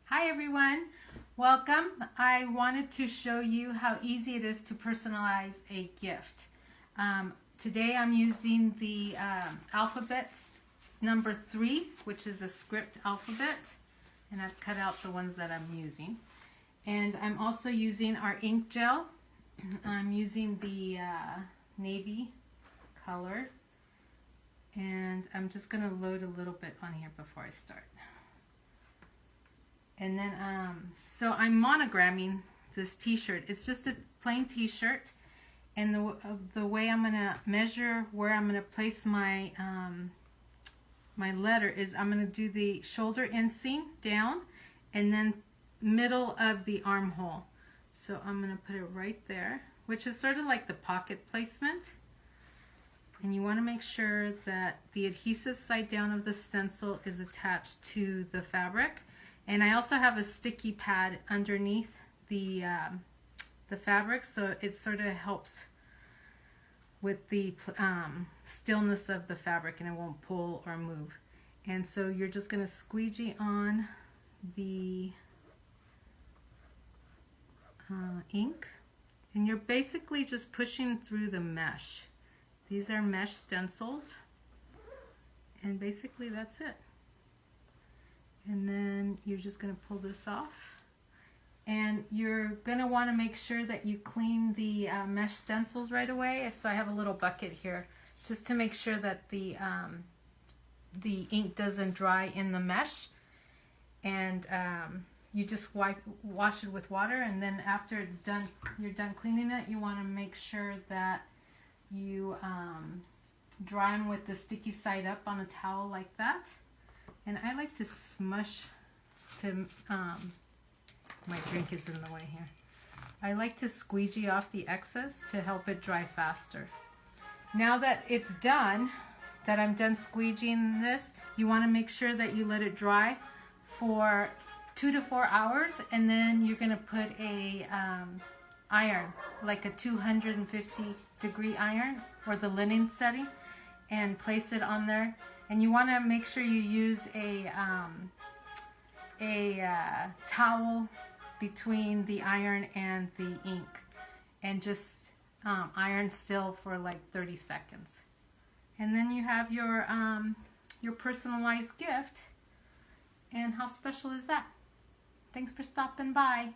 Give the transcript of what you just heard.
Hi everyone, welcome. I wanted to show you how easy it is to personalize a gift. Today I'm using the alphabets number 3, which is a script alphabet, and I've cut out the ones that I'm using. And I'm also using our ink gel. I'm using the navy color, and I'm just going to load a little bit on here before I start. And then, so I'm monogramming this t-shirt. It's just a plain t-shirt. And the way I'm going to measure where I'm going to place my my letter is I'm going to do the shoulder inseam down and then middle of the armhole. So I'm going to put it right there, which is sort of like the pocket placement. And you want to make sure that the adhesive side down of the stencil is attached to the fabric. And I also have a sticky pad underneath the fabric, so it sort of helps with the stillness of the fabric, and it won't pull or move. And so you're just going to squeegee on the ink, and you're basically just pushing through the mesh. These are mesh stencils, and basically that's it. And then you're just going to pull this off, and you're going to want to make sure that you clean the mesh stencils right away. So I have a little bucket here just to make sure that the ink doesn't dry in the mesh. And you just wash it with water, and then after it's done, you're done cleaning it, you want to make sure that you dry them with the sticky side up on a towel like that. And I like to smush to, my drink is in the way here. I like to squeegee off the excess to help it dry faster. Now that it's done, that I'm done squeegeeing this, you want to make sure that you let it dry for 2 to 4 hours, and then you're going to put a iron, like a 250-degree iron or the linen setting, and place it on there. And you want to make sure you use a towel between the iron and the ink, and just iron still for like 30 seconds. And then you have your personalized gift. And how special is that? Thanks for stopping by.